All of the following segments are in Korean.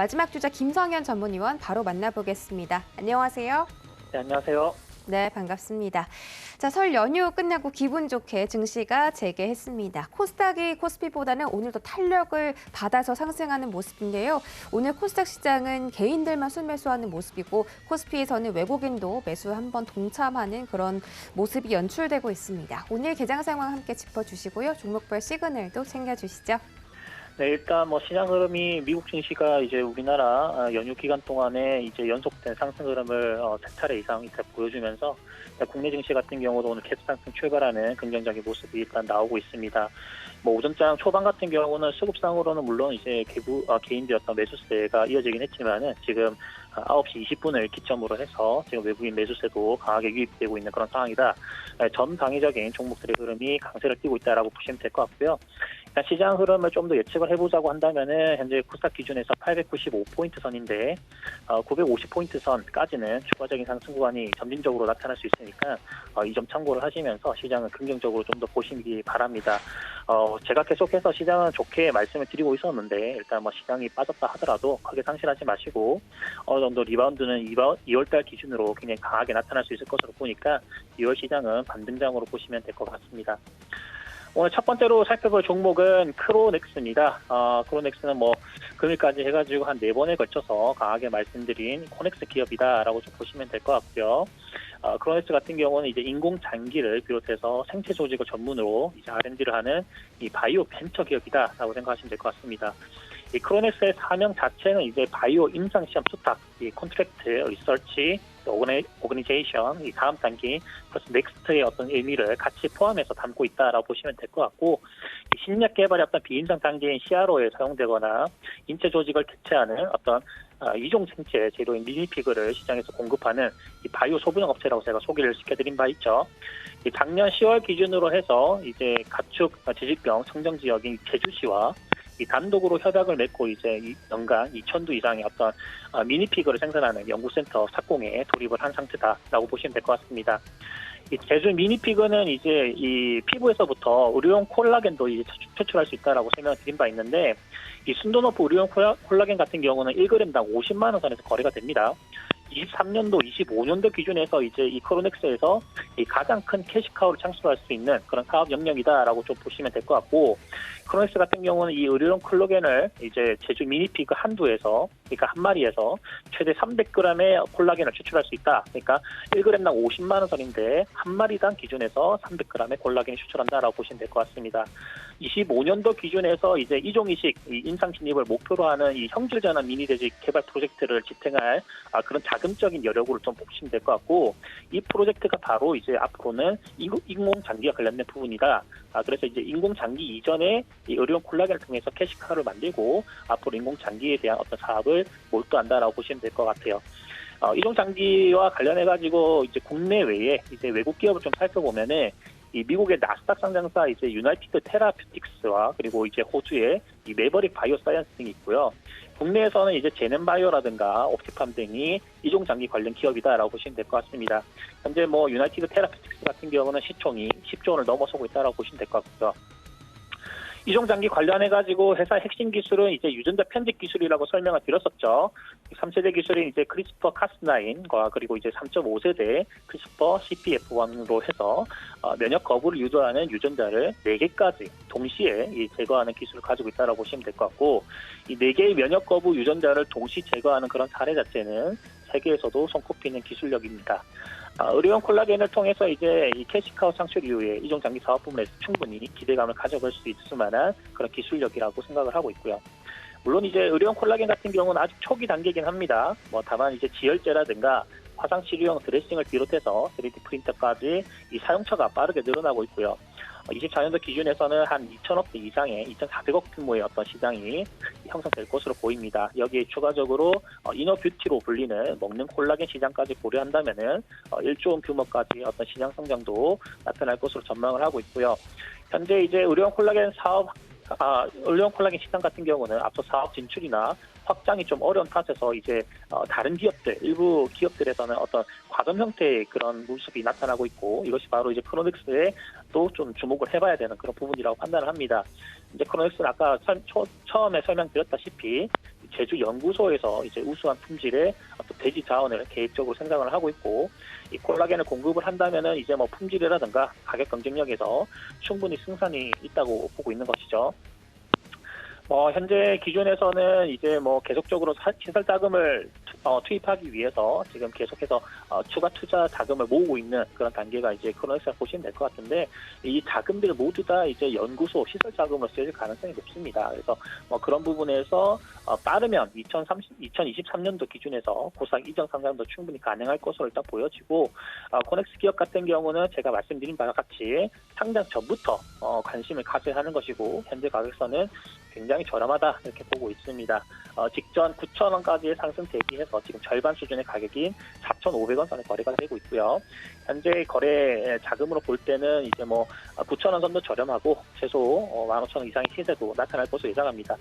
마지막 주자 김성현 전문위원 바로 만나보겠습니다. 안녕하세요. 네, 안녕하세요. 네, 반갑습니다. 자, 설 연휴 끝나고 기분 좋게 증시가 재개했습니다. 코스닥이 코스피보다는 오늘도 탄력을 받아서 상승하는 모습인데요. 오늘 코스닥 시장은 개인들만 순매수하는 모습이고 코스피에서는 외국인도 매수 한번 동참하는 그런 모습이 연출되고 있습니다. 오늘 개장 상황 함께 짚어주시고요. 종목별 시그널도 챙겨주시죠. 네, 일단 시장 흐름이 미국 증시가 이제 우리나라 연휴 기간 동안에 이제 연속된 상승 흐름을 세 차례 이상 보여주면서 국내 증시 같은 경우도 오늘 갭 상승 출발하는 긍정적인 모습이 일단 나오고 있습니다. 오전장 초반 같은 경우는 수급상으로는 물론 이제 개인들 어떤 매수세가 이어지긴 했지만은 지금 9시 20분을 기점으로 해서 지금 외국인 매수세도 강하게 유입되고 있는 그런 상황이다. 전 방위적인 종목들의 흐름이 강세를 띠고 있다라고 보시면 될 것 같고요. 일단 시장 흐름을 좀 더 예측을 해보자고 한다면은 현재 코스닥 기준에서 895포인트 선인데 950포인트 선까지는 추가적인 상승 구간이 점진적으로 나타날 수 있으니까 이 점 참고를 하시면서 시장은 긍정적으로 좀 더 보시기 바랍니다. 제가 계속해서 시장은 좋게 말씀을 드리고 있었는데 일단 시장이 빠졌다 하더라도 크게 상실하지 마시고 어느 정도 리바운드는 2월달 기준으로 굉장히 강하게 나타날 수 있을 것으로 보니까 2월 시장은 반등장으로 보시면 될 것 같습니다. 오늘 첫 번째로 살펴볼 종목은 크로넥스입니다. 크로넥스는 금일까지 해가지고 한 4번에 걸쳐서 강하게 말씀드린 코넥스 기업이다라고 좀 보시면 될 것 같고요. 크로넥스 같은 경우는 이제 인공 장기를 비롯해서 생체 조직을 전문으로 이제 R&D를 하는 이 바이오 벤처 기업이다라고 생각하시면 될 것 같습니다. 이 크로넥스의 사명 자체는 이제 바이오 임상 시험 투탁, 이 콘트랙트, 리서치, 오거니제이션, 이 다음 단계, 플러스 넥스트의 어떤 의미를 같이 포함해서 담고 있다라고 보시면 될 것 같고, 이 신약 개발의 어떤 비임상 단계인 CRO에 사용되거나 인체 조직을 대체하는 어떤 이종 생체 재료인 미니피그를 시장에서 공급하는 이 바이오 소분형 업체라고 제가 소개를 시켜드린 바 있죠. 작년 10월 기준으로 해서 이제 가축 지질병 청정 지역인 제주시와 이 단독으로 협약을 맺고 이제 연간 2,000두 이상의 어떤 미니피그를 생산하는 연구센터 착공에 돌입을 한 상태다라고 보시면 될 것 같습니다. 이 제주 미니피그는 이제 이 피부에서부터 의료용 콜라겐도 이제 추출할 수 있다라고 설명을 드린 바 있는데, 이 순도 높은 의료용 콜라겐 같은 경우는 1g당 50만 원 선에서 거래가 됩니다. 23년도, 25년도 기준에서 이제 이 크로넥스에서 이 가장 큰 캐시카우를 창출할 수 있는 그런 사업 영역이다라고 좀 보시면 될 것 같고, 크로넥스 같은 경우는 이 의료용 콜라겐을 이제 제주 미니피그 한두에서, 그러니까 한 마리에서 최대 300g의 콜라겐을 추출할 수 있다. 그러니까 1g당 50만 원 선인데 한 마리당 기준에서 300g의 콜라겐을 추출한다라고 보시면 될 것 같습니다. 25년도 기준에서 이제 이종이식 임상 진입을 목표로 하는 이 형질 전환 미니 돼지 개발 프로젝트를 지탱할 그런 자금적인 여력으로 좀 보시면 될 것 같고, 이 프로젝트가 바로 이제 앞으로는 인공장기와 관련된 부분이다. 그래서 이제 인공장기 이전에 이 의료용 콜라겐을 통해서 캐시카우를 만들고 앞으로 인공장기에 대한 어떤 사업을 몰두한다라고 보시면 될 것 같아요. 인공장기와 관련해가지고 이제 국내외에 이제 외국 기업을 좀 살펴보면은 이 미국의 나스닥 상장사 이제 유나이티드 테라퓨틱스와 그리고 이제 호주의 이 메버릭 바이오 사이언스 등이 있고요. 국내에서는 이제 제넨바이오라든가 옵티팜 등이 이종장기 관련 기업이다라고 보시면 될 것 같습니다. 현재 유나이티드 테라퓨틱스 같은 경우는 시총이 10조 원을 넘어서고 있다라고 보시면 될 것 같고요. 이종장기 관련해가지고 회사의 핵심 기술은 이제 유전자 편집 기술이라고 설명을 드렸었죠. 3세대 기술인 이제 크리스퍼 카스9과 그리고 이제 3.5세대 크리스퍼 CPF1으로 해서 면역 거부를 유도하는 유전자를 4개까지 동시에 제거하는 기술을 가지고 있다고 보시면 될 것 같고, 이 4개의 면역 거부 유전자를 동시 제거하는 그런 사례 자체는 세계에서도 손꼽히는 기술력입니다. 의료용 콜라겐을 통해서 이제 이 캐시카우 창출 이후에 이종장기 사업 부문에서 충분히 기대감을 가져볼 수 있을 만한 그런 기술력이라고 생각을 하고 있고요. 물론 이제 의료용 콜라겐 같은 경우는 아직 초기 단계이긴 합니다. 다만 이제 지혈제라든가 화상 치료용 드레싱을 비롯해서 3D 프린터까지 이 사용처가 빠르게 늘어나고 있고요. 24년도 기준에서는 한 2,000억 대 이상의 2,400억 규모의 어떤 시장이 형성될 것으로 보입니다. 여기에 추가적으로 이너뷰티로 불리는 먹는 콜라겐 시장까지 고려한다면은 1조 원 규모까지 어떤 시장 성장도 나타날 것으로 전망을 하고 있고요. 현재 이제 의료용 콜라겐 시장 같은 경우는 앞서 사업 진출이나 확장이 좀 어려운 탓에서 이제 다른 기업들, 일부 기업들에서는 어떤 과점 형태의 그런 모습이 나타나고 있고, 이것이 바로 이제 크로넥스에 또 좀 주목을 해봐야 되는 그런 부분이라고 판단을 합니다. 이제 크로넥스는 아까 처음에 설명드렸다시피 제주 연구소에서 이제 우수한 품질의 어떤 돼지 자원을 계획적으로 생산을 하고 있고, 이 콜라겐을 공급을 한다면은 이제 뭐 품질이라든가 가격 경쟁력에서 충분히 승산이 있다고 보고 있는 것이죠. 현재 기준에서는 이제 계속적으로 시설 자금을 투입하기 위해서 지금 계속해서 추가 투자 자금을 모으고 있는 그런 단계가 이제 코로나19를 보시면 될 것 같은데, 이 자금들 모두 다 이제 연구소 시설 자금으로 쓰여질 가능성이 높습니다. 그래서 그런 부분에서 빠르면 2023년도 기준에서 고상 이전 상장도 충분히 가능할 것으로 일단 보여지고, 코넥스 기업 같은 경우는 제가 말씀드린 바와 같이 상장 전부터 관심을 가져야 하는 것이고, 현재 가격선은 굉장히 저렴하다 이렇게 보고 있습니다. 직전 9,000원까지의 상승 대비해서 지금 절반 수준의 가격인 4,500원 선에 거래가 되고 있고요. 현재 거래 자금으로 볼 때는 이제 9,000원 선도 저렴하고 최소 15,000원 이상의 시세도 나타날 것으로 예상합니다.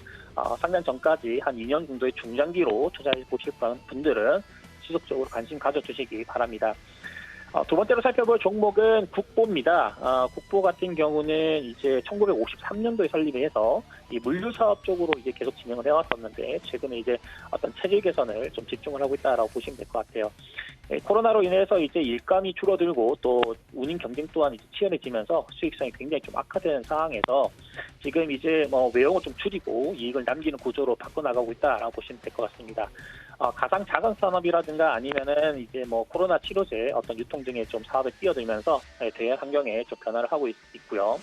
상장 전까지 한 2년 정도의 중장기로 투자해 보실 분들은 지속적으로 관심 가져주시기 바랍니다. 두 번째로 살펴볼 종목은 국보입니다. 국보 같은 경우는 이제 1953년도에 설립해서 이 물류 사업 쪽으로 이제 계속 진행을 해왔었는데, 최근에 이제 어떤 체질 개선을 좀 집중을 하고 있다라고 보시면 될 것 같아요. 코로나로 인해서 이제 일감이 줄어들고 또 운임 경쟁 또한 이제 치열해지면서 수익성이 굉장히 좀 악화되는 상황에서 지금 이제 외형을 좀 줄이고 이익을 남기는 구조로 바꿔나가고 있다라고 보시면 될 것 같습니다. 가상 자금 산업이라든가 아니면은 이제 코로나 치료제 어떤 유통 등의 좀 사업에 뛰어들면서 대외 환경에 좀 변화를 하고 있고요.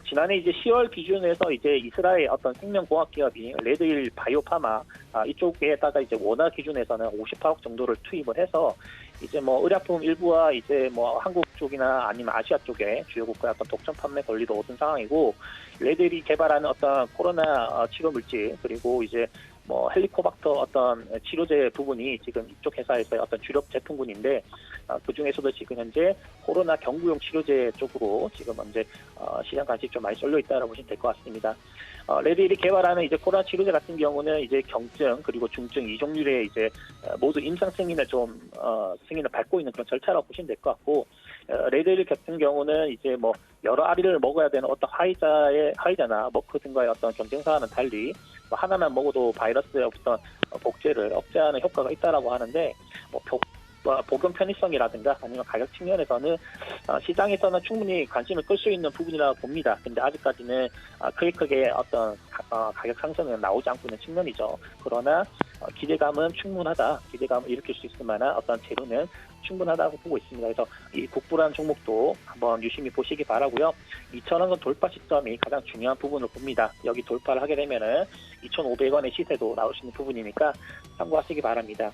지난해 이제 10월 기준에서 이제 이스라엘 어떤 생명공학 기업이 레드힐 바이오파마 이쪽에다가 이제 원화 기준에서는 58억 정도를 투입을 해서 이제 의약품 일부와 이제 한국 쪽이나 아니면 아시아 쪽에 주요국가의 어떤 독점 판매 권리도 얻은 상황이고, 레드힐이 개발하는 어떤 코로나 치료 물질, 그리고 이제 헬리코박터 어떤 치료제 부분이 지금 이쪽 회사에서의 어떤 주력 제품군인데, 그 중에서도 지금 현재 코로나 경구용 치료제 쪽으로 지금 현재 시장 관심이 좀 많이 쏠려 있다고 보시면 될 것 같습니다. 레드힐이 개발하는 이제 코로나 치료제 같은 경우는 이제 경증 그리고 중증 이종류의 이제 모두 임상 승인을 승인을 밟고 있는 그런 절차라고 보시면 될 것 같고, 레드힐 같은 경우는 이제 여러 알을 먹어야 되는 어떤 화이자나 머크 등과의 어떤 경쟁사와는 달리 하나만 먹어도 바이러스의 어떤 복제를 억제하는 효과가 있다라고 하는데, 복용 편의성이라든가 아니면 가격 측면에서는 시장에서는 충분히 관심을 끌 수 있는 부분이라고 봅니다. 근데 아직까지는 크게 어떤 가격 상승은 나오지 않고 있는 측면이죠. 그러나 기대감은 충분하다. 기대감을 일으킬 수 있을 만한 어떤 재료는 충분하다고 보고 있습니다. 그래서 이 국부라는 종목도 한번 유심히 보시기 바라고요. 2,000원 돌파 시점이 가장 중요한 부분을 봅니다. 여기 돌파를 하게 되면은 2,500원의 시세도 나올 수 있는 부분이니까 참고하시기 바랍니다.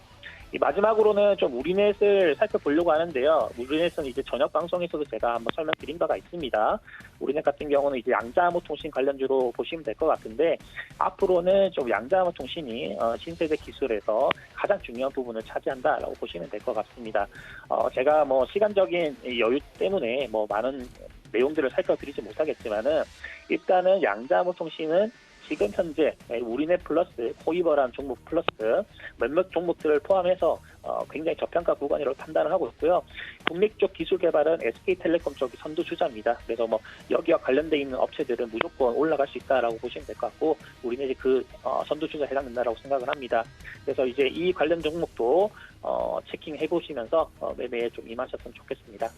마지막으로는 좀 우리넷을 살펴보려고 하는데요. 우리넷은 이제 저녁 방송에서도 제가 한번 설명드린 바가 있습니다. 우리넷 같은 경우는 이제 양자암호통신 관련주로 보시면 될 것 같은데, 앞으로는 좀 양자암호통신이 신세대 기술에서 가장 중요한 부분을 차지한다라고 보시면 될 것 같습니다. 제가 시간적인 여유 때문에 많은 내용들을 살펴드리지 못하겠지만은, 일단은 양자암호통신은 지금 현재 우리넷 플러스, 포이버라는 종목 플러스 몇몇 종목들을 포함해서 굉장히 저평가 구간이라고 판단을 하고 있고요. 국내 쪽 기술 개발은 SK텔레콤 쪽이 선두주자입니다. 그래서 여기와 관련돼 있는 업체들은 무조건 올라갈 수 있다라고 보시면 될 것 같고, 우리넷이 그 선두주자에 해당된다라고 생각을 합니다. 그래서 이제 이 관련 종목도 체킹해 보시면서 매매에 좀 임하셨으면 좋겠습니다.